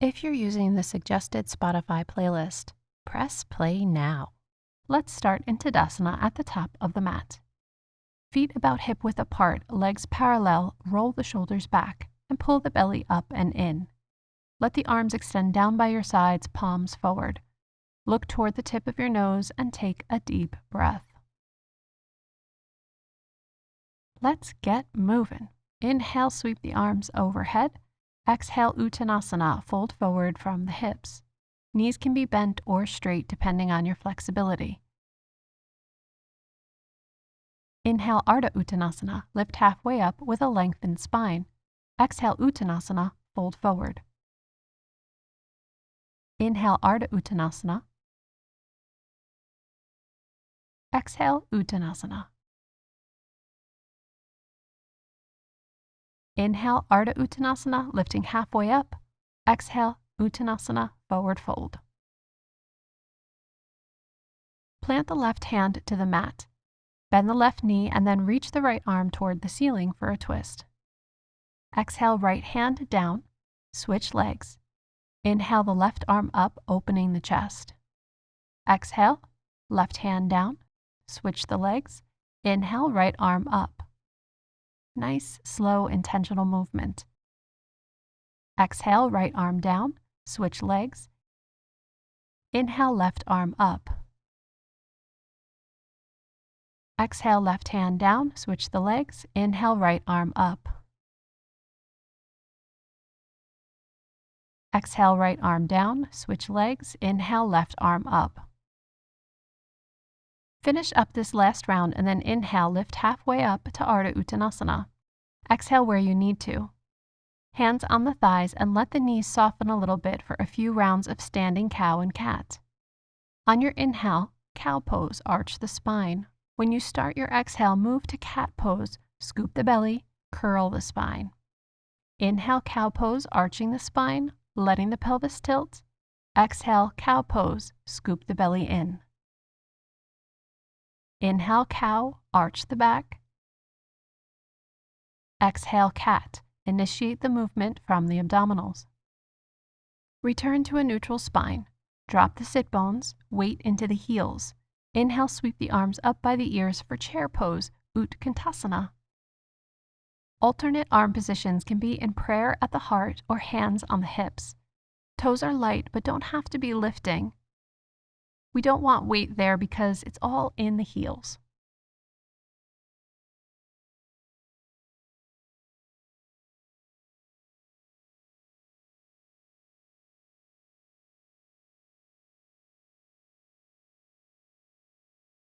If you're using the suggested Spotify playlist, press play now. Let's start in Tadasana at the top of the mat. Feet about hip-width apart, legs parallel, roll the shoulders back, and pull the belly up and in. Let the arms extend down by your sides, palms forward. Look toward the tip of your nose and take a deep breath. Let's get moving. Inhale, sweep the arms overhead. Exhale, Uttanasana, fold forward from the hips. Knees can be bent or straight depending on your flexibility. Inhale, Ardha Uttanasana, lift halfway up with a lengthened spine. Exhale, Uttanasana, fold forward. Inhale, Ardha Uttanasana. Exhale, Uttanasana. Inhale, Ardha Uttanasana, lifting halfway up. Exhale, Uttanasana, forward fold. Plant the left hand to the mat. Bend the left knee and then reach the right arm toward the ceiling for a twist. Exhale, right hand down. Switch legs. Inhale the left arm up, opening the chest. Exhale, left hand down. Switch the legs. Inhale, right arm up. Nice, slow, intentional movement. Exhale, right arm down. Switch legs. Inhale, left arm up. Exhale, left hand down. Switch the legs. Inhale, right arm up. Exhale, right arm down. Switch legs. Inhale, left arm up. Finish up this last round and then inhale, lift halfway up to Ardha Uttanasana. Exhale where you need to. Hands on the thighs and let the knees soften a little bit for a few rounds of standing cow and cat. On your inhale, cow pose, arch the spine. When you start your exhale, move to cat pose, scoop the belly, curl the spine. Inhale, cow pose, arching the spine, letting the pelvis tilt. Exhale, cow pose, scoop the belly in. Inhale, cow, arch the back. Exhale, cat. Initiate the movement from the abdominals. Return to a neutral spine. Drop the sit bones, weight into the heels. Inhale, sweep the arms up by the ears for chair pose, Utkantasana. Alternate arm positions can be in prayer at the heart or hands on the hips. Toes are light but don't have to be lifting. We don't want weight there because it's all in the heels.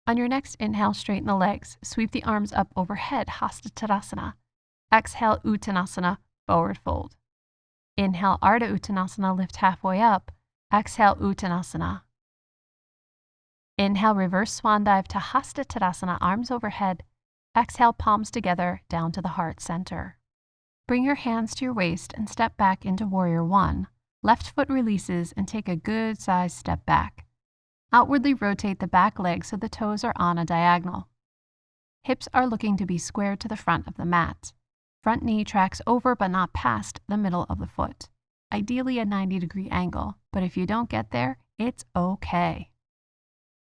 On your next inhale, straighten the legs. Sweep the arms up overhead, Hasta Tadasana. Exhale, Uttanasana, forward fold. Inhale, Ardha Uttanasana, lift halfway up. Exhale, Uttanasana. Inhale, reverse swan dive to Hasta Tadasana, arms overhead. Exhale, palms together, down to the heart center. Bring your hands to your waist and step back into Warrior One. Left foot releases and take a good sized step back. Outwardly rotate the back leg so the toes are on a diagonal. Hips are looking to be squared to the front of the mat. Front knee tracks over but not past the middle of the foot. Ideally a 90-degree angle, but if you don't get there, it's okay.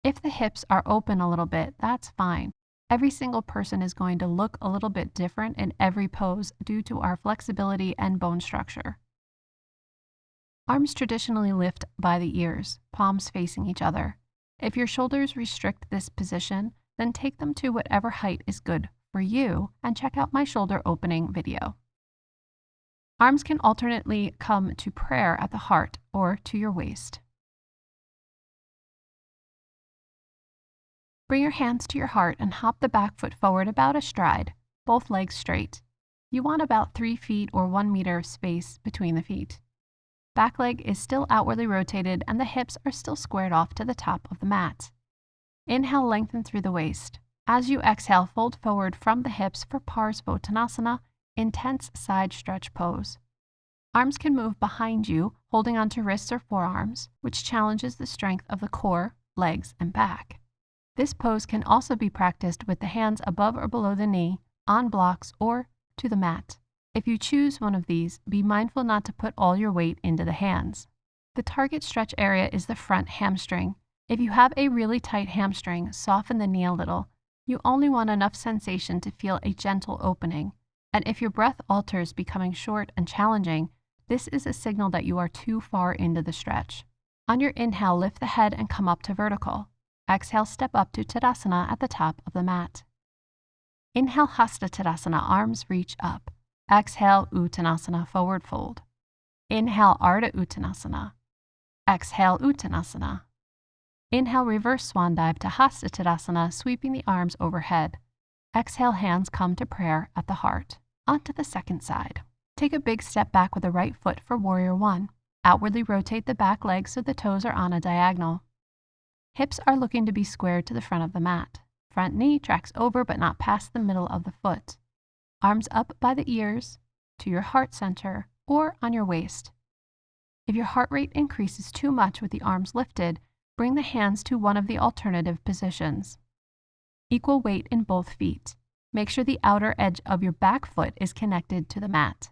If the hips are open a little bit, that's fine. Every single person is going to look a little bit different in every pose due to our flexibility and bone structure. Arms traditionally lift by the ears, palms facing each other. If your shoulders restrict this position, then take them to whatever height is good for you and check out my shoulder opening video. Arms can alternately come to prayer at the heart or to your waist. Bring your hands to your heart and hop the back foot forward about a stride, both legs straight. You want about 3 feet or 1 meter of space between the feet. Back leg is still outwardly rotated and the hips are still squared off to the top of the mat. Inhale, lengthen through the waist. As you exhale, fold forward from the hips for Parsvottanasana, intense side stretch pose. Arms can move behind you, holding onto wrists or forearms, which challenges the strength of the core, legs, and back. This pose can also be practiced with the hands above or below the knee, on blocks, or to the mat. If you choose one of these, be mindful not to put all your weight into the hands. The target stretch area is the front hamstring. If you have a really tight hamstring, soften the knee a little. You only want enough sensation to feel a gentle opening. And if your breath alters, becoming short and challenging, this is a signal that you are too far into the stretch. On your inhale, lift the head and come up to vertical. Exhale, step up to Tadasana at the top of the mat. Inhale, Hasta Tadasana, arms reach up. Exhale, Uttanasana, forward fold. Inhale, Ardha Uttanasana. Exhale, Uttanasana. Inhale, reverse swan dive to Hasta Tadasana, sweeping the arms overhead. Exhale, hands come to prayer at the heart. Onto the second side. Take a big step back with the right foot for Warrior One. Outwardly rotate the back leg so the toes are on a diagonal. Hips are looking to be squared to the front of the mat. Front knee tracks over but not past the middle of the foot. Arms up by the ears, to your heart center, or on your waist. If your heart rate increases too much with the arms lifted, bring the hands to one of the alternative positions. Equal weight in both feet. Make sure the outer edge of your back foot is connected to the mat.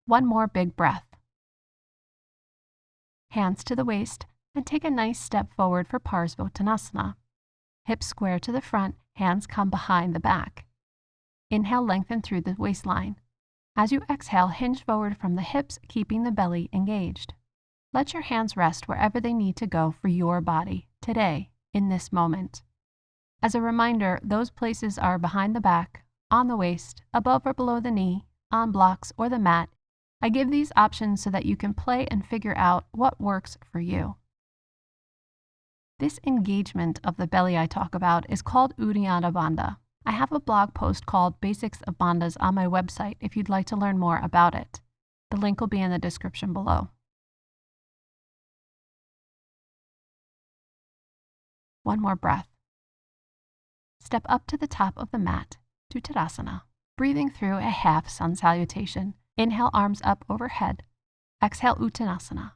One more big breath. Hands to the waist, and take a nice step forward for Parsvottanasana. Hips square to the front, hands come behind the back. Inhale, lengthen through the waistline. As you exhale, hinge forward from the hips, keeping the belly engaged. Let your hands rest wherever they need to go for your body, today, in this moment. As a reminder, those places are behind the back, on the waist, above or below the knee, on blocks or the mat. I give these options so that you can play and figure out what works for you. This engagement of the belly I talk about is called Uddiyana Bandha. I have a blog post called Basics of Bandhas on my website if you'd like to learn more about it. The link will be in the description below. One more breath. Step up to the top of the mat to Tadasana, breathing through a half Sun Salutation. Inhale, arms up overhead. Exhale, Uttanasana.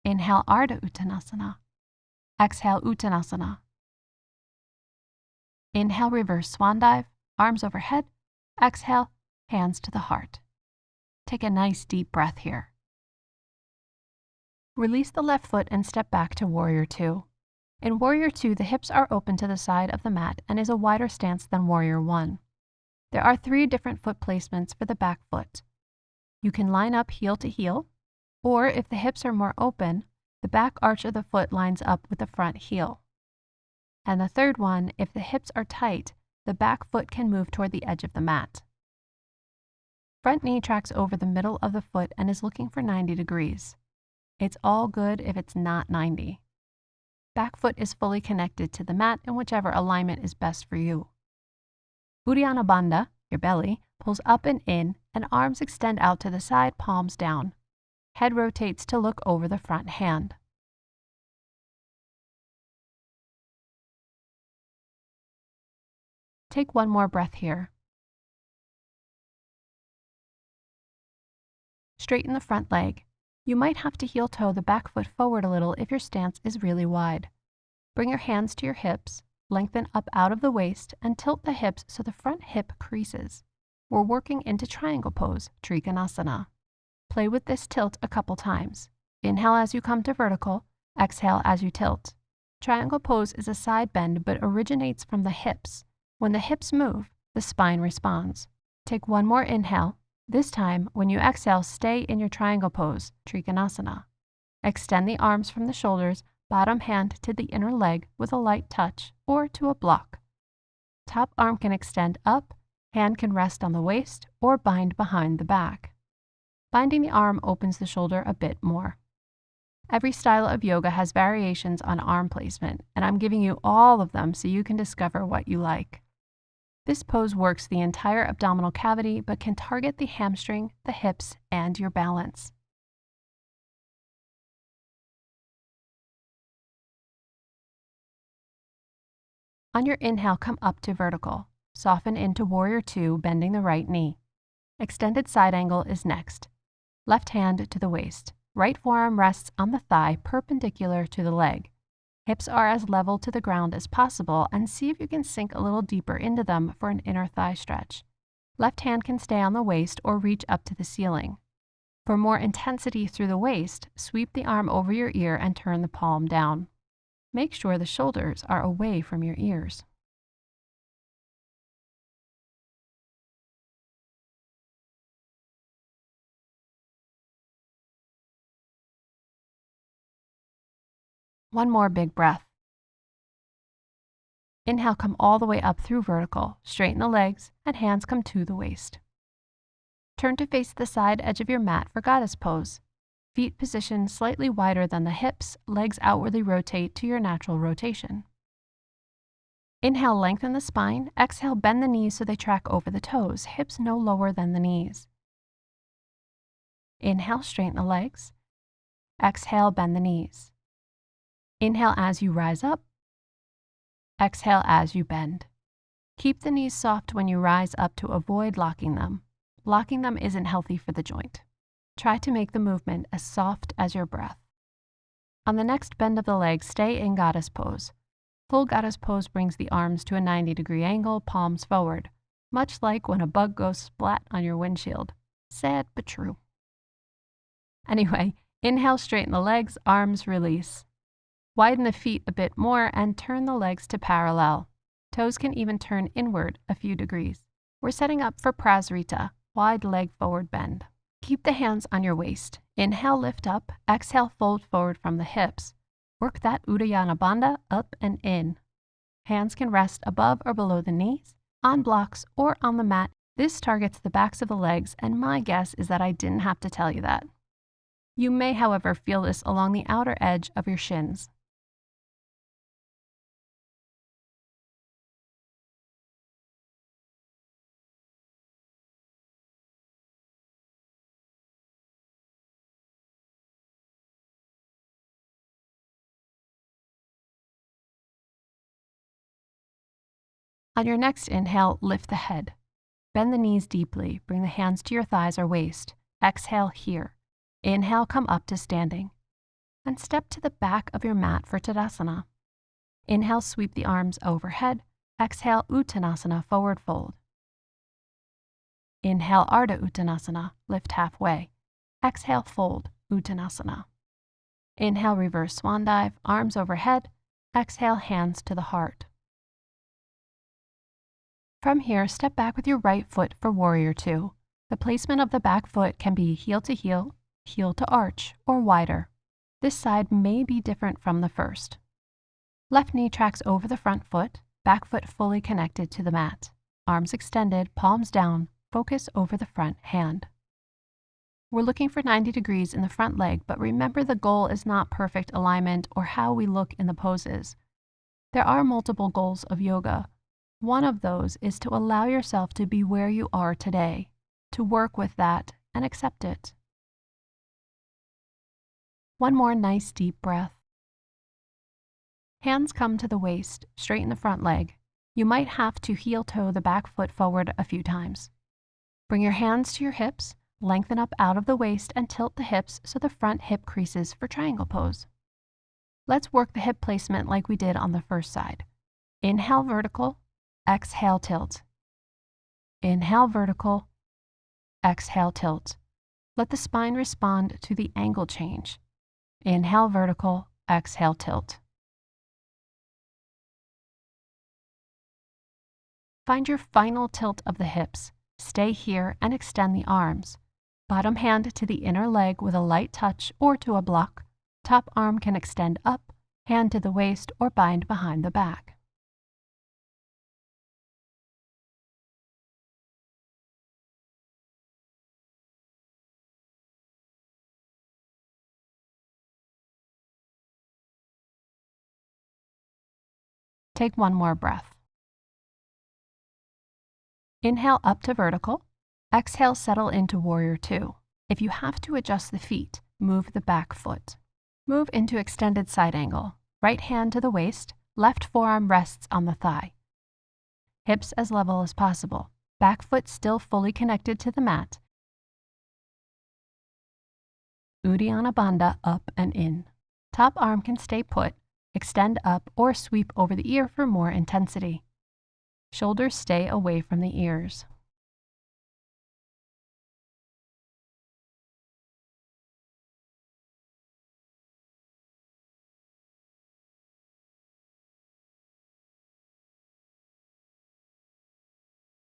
Inhale, Ardha Uttanasana. Exhale, Uttanasana. Inhale, reverse swan dive, arms overhead. Exhale, hands to the heart. Take a nice deep breath here. Release the left foot and step back to Warrior Two. In Warrior Two, the hips are open to the side of the mat and is a wider stance than Warrior One. There are 3 different foot placements for the back foot. You can line up heel to heel, or if the hips are more open, the back arch of the foot lines up with the front heel. And the third one, if the hips are tight, the back foot can move toward the edge of the mat. Front knee tracks over the middle of the foot and is looking for 90 degrees. It's all good if it's not 90. Back foot is fully connected to the mat in whichever alignment is best for you. Uddiyana Bandha, your belly, pulls up and in, and arms extend out to the side, palms down. Head rotates to look over the front hand. Take one more breath here. Straighten the front leg. You might have to heel toe the back foot forward a little if your stance is really wide. Bring your hands to your hips. Lengthen up out of the waist and tilt the hips so the front hip creases. We're working into triangle pose, Trikonasana. Play with this tilt a couple times. Inhale as you come to vertical, exhale as you tilt. Triangle pose is a side bend but originates from the hips. When the hips move, the spine responds. Take one more inhale. This time, when you exhale, stay in your triangle pose, Trikonasana. Extend the arms from the shoulders, bottom hand to the inner leg with a light touch or to a block. Top arm can extend up, hand can rest on the waist or bind behind the back. Binding the arm opens the shoulder a bit more. Every style of yoga has variations on arm placement, and I'm giving you all of them so you can discover what you like. This pose works the entire abdominal cavity but can target the hamstring, the hips, and your balance. On your inhale, come up to vertical. Soften into warrior two, bending the right knee. Extended side angle is next. Left hand to the waist. Right forearm rests on the thigh perpendicular to the leg. Hips are as level to the ground as possible, and see if you can sink a little deeper into them for an inner thigh stretch. Left hand can stay on the waist or reach up to the ceiling. For more intensity through the waist, sweep the arm over your ear and turn the palm down. Make sure the shoulders are away from your ears. One more big breath. Inhale, come all the way up through vertical. Straighten the legs and hands come to the waist. Turn to face the side edge of your mat for goddess pose. Feet positioned slightly wider than the hips, legs outwardly rotate to your natural rotation. Inhale, lengthen the spine. Exhale, bend the knees so they track over the toes, hips no lower than the knees. Inhale, straighten the legs. Exhale, bend the knees. Inhale as you rise up. Exhale as you bend. Keep the knees soft when you rise up to avoid locking them. Locking them isn't healthy for the joint. Try to make the movement as soft as your breath. On the next bend of the legs, stay in goddess pose. Full goddess pose brings the arms to a 90-degree angle, palms forward, much like when a bug goes splat on your windshield. Sad but true. Anyway, inhale, straighten the legs, arms release. Widen the feet a bit more and turn the legs to parallel. Toes can even turn inward a few degrees. We're setting up for Prasarita, wide leg forward bend. Keep the hands on your waist. Inhale, lift up. Exhale, fold forward from the hips. Work that Uddiyana Bandha up and in. Hands can rest above or below the knees, on blocks, or on the mat. This targets the backs of the legs, and my guess is that I didn't have to tell you that. You may, however, feel this along the outer edge of your shins. On your next inhale, lift the head. Bend the knees deeply. Bring the hands to your thighs or waist. Exhale here. Inhale, come up to standing. And step to the back of your mat for Tadasana. Inhale, sweep the arms overhead. Exhale, Uttanasana, forward fold. Inhale, Ardha Uttanasana, lift halfway. Exhale, fold, Uttanasana. Inhale, reverse swan dive, arms overhead. Exhale, hands to the heart. From here, step back with your right foot for warrior two. The placement of the back foot can be heel to heel, heel to arch, or wider. This side may be different from the first. Left knee tracks over the front foot, back foot fully connected to the mat. Arms extended, palms down, focus over the front hand. We're looking for 90 degrees in the front leg, but remember the goal is not perfect alignment or how we look in the poses. There are multiple goals of yoga. One of those is to allow yourself to be where you are today, to work with that and accept it. One more nice deep breath. Hands come to the waist, straighten the front leg. You might have to heel toe the back foot forward a few times. Bring your hands to your hips, lengthen up out of the waist and tilt the hips so the front hip creases for triangle pose. Let's work the hip placement like we did on the first side. Inhale vertical, exhale tilt. Inhale vertical, exhale tilt. Let the spine respond to the angle change. Inhale vertical, exhale tilt. Find your final tilt of the hips. Stay here and extend the arms. Bottom hand to the inner leg with a light touch or to a block. Top arm can extend up, hand to the waist or bind behind the back. Take one more breath. Inhale up to vertical. Exhale, settle into warrior two. If you have to adjust the feet, move the back foot. Move into extended side angle. Right hand to the waist, Left forearm rests on the thigh. Hips as level as possible. Back foot still fully connected to the mat. Uddiyana Bandha up and in. Top arm can stay put, extend up, or sweep over the ear for more intensity. Shoulders stay away from the ears.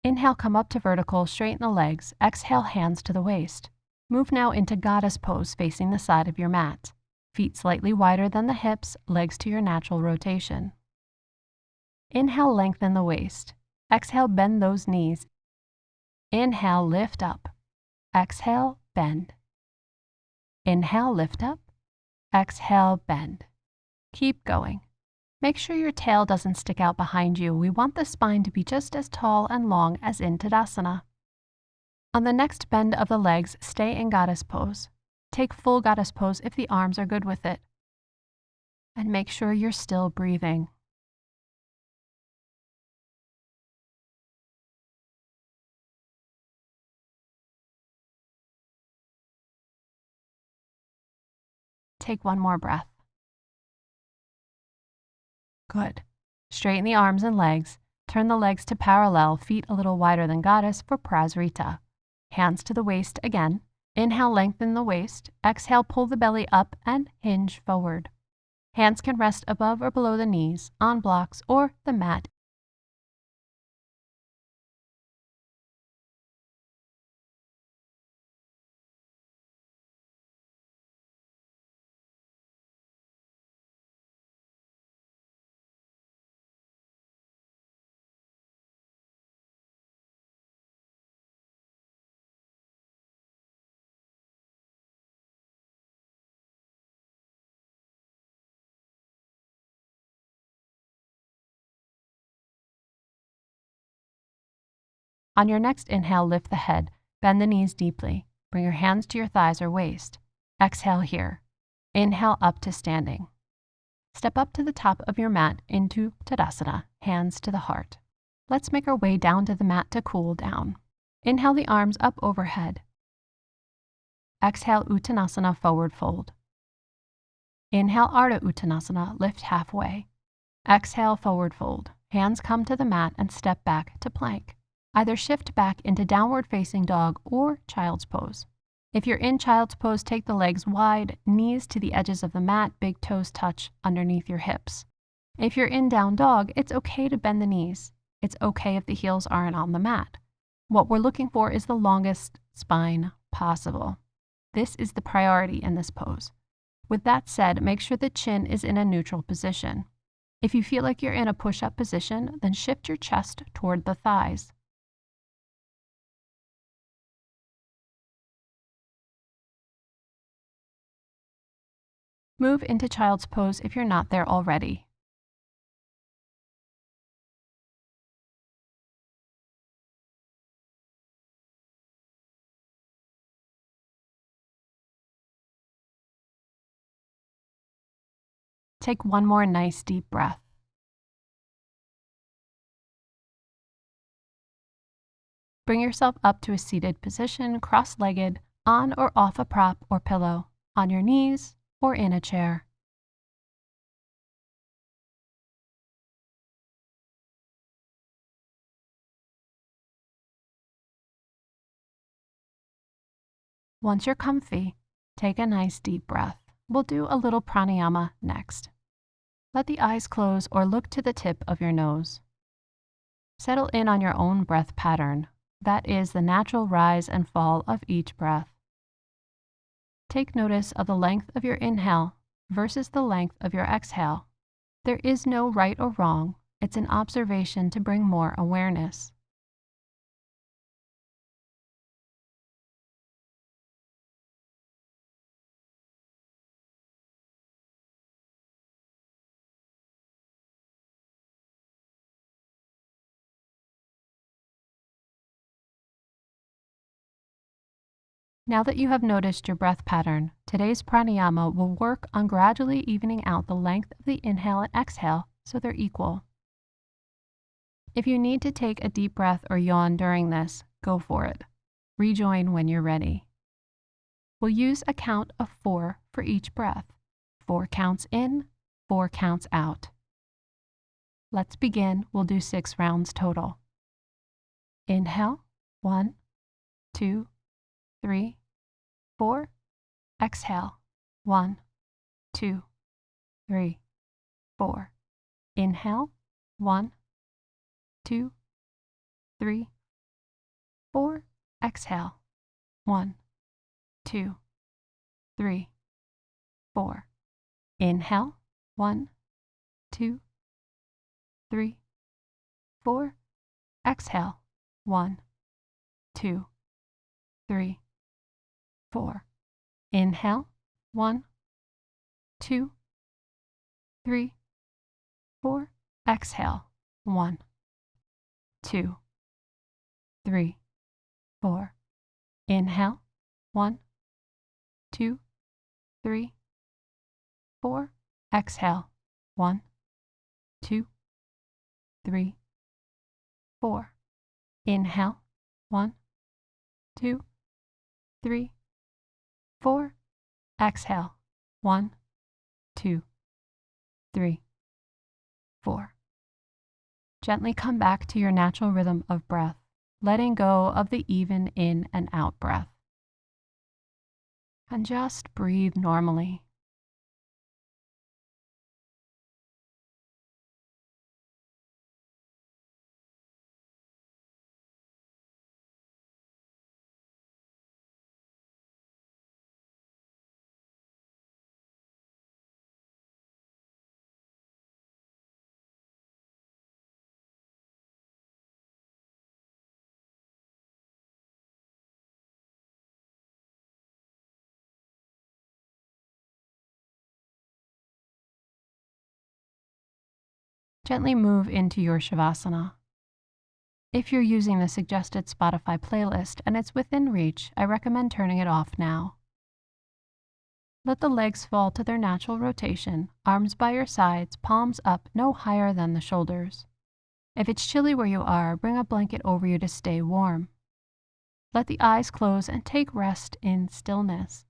Inhale, come up to vertical, straighten the legs. Exhale, hands to the waist. Move now into goddess pose facing the side of your mat. Feet slightly wider than the hips, legs to your natural rotation. Inhale, lengthen the waist. Exhale, bend those knees. Inhale, lift up. Exhale, bend. Inhale, lift up. Exhale, bend. Keep going. Make sure your tail doesn't stick out behind you. We want the spine to be just as tall and long as in Tadasana. On the next bend of the legs, stay in goddess pose. Take full goddess pose if the arms are good with it. And make sure you're still breathing. Take one more breath. Good. Straighten the arms and legs. Turn the legs to parallel, feet a little wider than goddess for Prasarita. Hands to the waist again. Inhale, lengthen the waist. Exhale, pull the belly up and hinge forward. Hands can rest above or below the knees, on blocks, or the mat. On your next inhale, lift the head. Bend the knees deeply. Bring your hands to your thighs or waist. Exhale here. Inhale up to standing. Step up to the top of your mat into Tadasana, hands to the heart. Let's make our way down to the mat to cool down. Inhale the arms up overhead. Exhale Uttanasana, forward fold. Inhale Ardha Uttanasana, lift halfway. Exhale, forward fold. Hands come to the mat and step back to plank. Either shift back into downward facing dog or child's pose. If you're in child's pose, take the legs wide, knees to the edges of the mat, big toes touch underneath your hips. If you're in down dog, it's okay to bend the knees. It's okay if the heels aren't on the mat. What we're looking for is the longest spine possible. This is the priority in this pose. With that said, make sure the chin is in a neutral position. If you feel like you're in a push-up position, then shift your chest toward the thighs. Move into child's pose if you're not there already. Take one more nice deep breath. Bring yourself up to a seated position, cross-legged, on or off a prop or pillow, on your knees or in a chair. Once you're comfy, take a nice deep breath. We'll do a little pranayama next. Let the eyes close or look to the tip of your nose. Settle in on your own breath pattern. That is the natural rise and fall of each breath. Take notice of the length of your inhale versus the length of your exhale. There is no right or wrong. It's an observation to bring more awareness. Now that you have noticed your breath pattern, today's pranayama will work on gradually evening out the length of the inhale and exhale so they're equal. If you need to take a deep breath or yawn during this, go for it. Rejoin when you're ready. We'll use a count of 4 for each breath. 4 counts in, 4 counts out. Let's begin. We'll do 6 rounds total. Inhale, 1, 2, 3, 4. Exhale, 1, 2, 3, 4. Inhale, 1, 2, 3, 4. Exhale, 1, 2, 3, 4. Inhale, 1, 2, 3, 4. Exhale, 1, 2, 3, 4. Inhale, 1, 2, 3, 4. Exhale, 1, 2, 3, 4. Inhale, 1, 2, 3, 4. Exhale, 1, 2, 3, 4. Inhale, 1, 2, 3, 4. Exhale, 1, 2, 3, 4. Gently come back to your natural rhythm of breath, letting go of the even in and out breath. And just breathe normally. Gently move into your Shavasana. If you're using the suggested Spotify playlist and it's within reach, I recommend turning it off now. Let the legs fall to their natural rotation, arms by your sides, palms up no higher than the shoulders. If it's chilly where you are, bring a blanket over you to stay warm. Let the eyes close and take rest in stillness.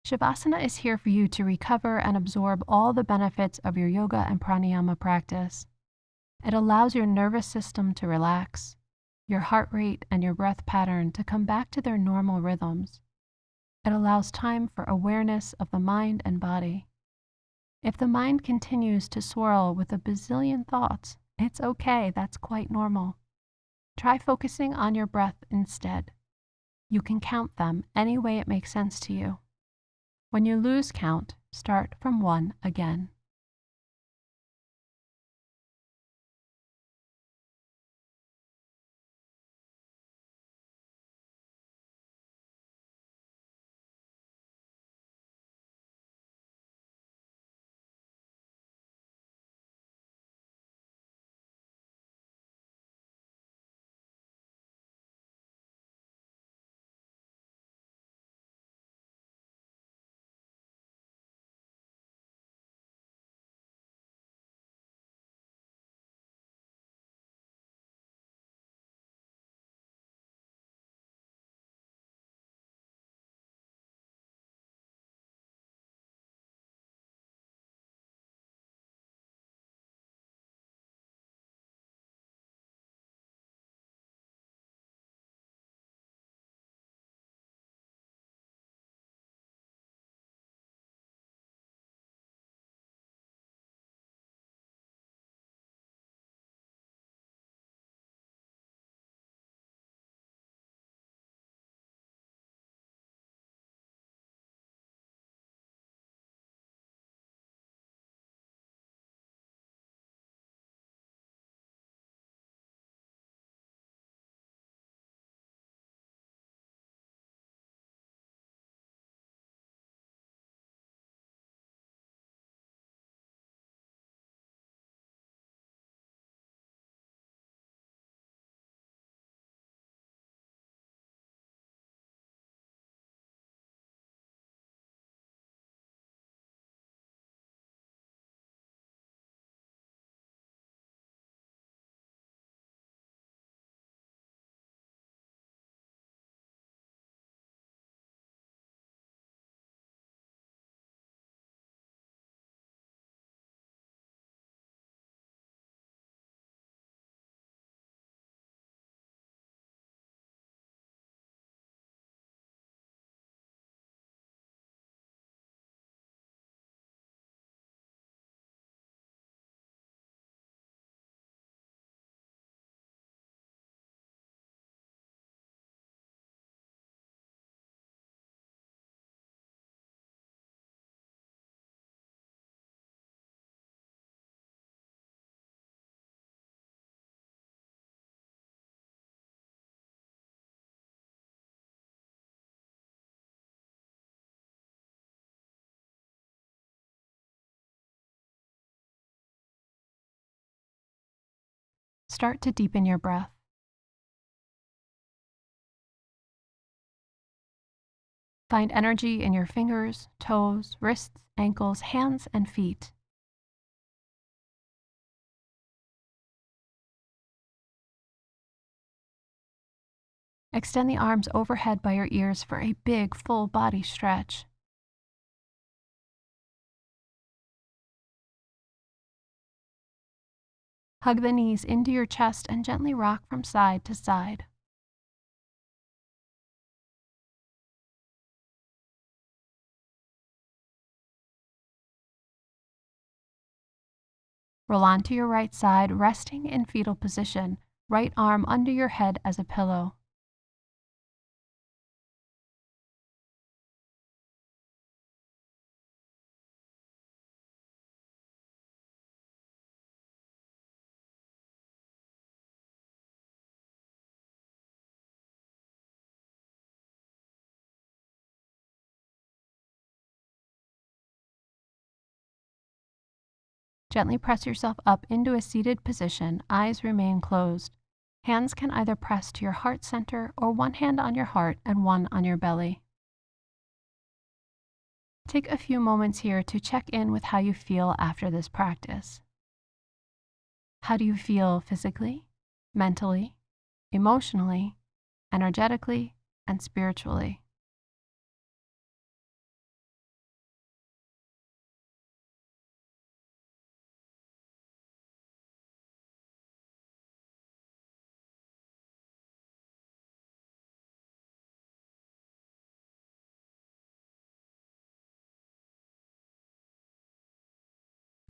Shavasana is here for you to recover and absorb all the benefits of your yoga and pranayama practice. It allows your nervous system to relax, your heart rate and your breath pattern to come back to their normal rhythms. It allows time for awareness of the mind and body. If the mind continues to swirl with a bazillion thoughts, it's okay, that's quite normal. Try focusing on your breath instead. You can count them any way it makes sense to you. When you lose count, start from 1 again. start to deepen your breath. Find energy in your fingers, toes, wrists, ankles, hands, and feet. Extend the arms overhead by your ears for a big, full body stretch. Hug the knees into your chest and gently rock from side to side. Roll onto your right side, resting in fetal position, right arm under your head as a pillow. Gently press yourself up into a seated position, eyes remain closed. Hands can either press to your heart center or one hand on your heart and one on your belly. Take a few moments here to check in with how you feel after this practice. How do you feel physically, mentally, emotionally, energetically, and spiritually?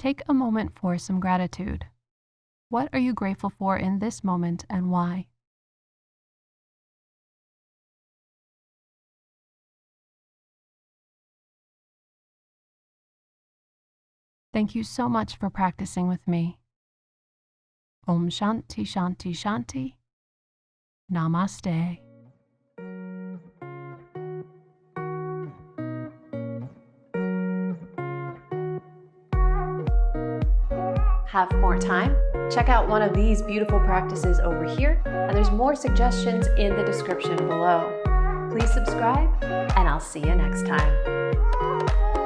Take a moment for some gratitude. What are you grateful for in this moment and why? Thank you so much for practicing with me. Om Shanti Shanti Shanti. Namaste. Have more time? Check out one of these beautiful practices over here, and there's more suggestions in the description below. Please subscribe, and I'll see you next time.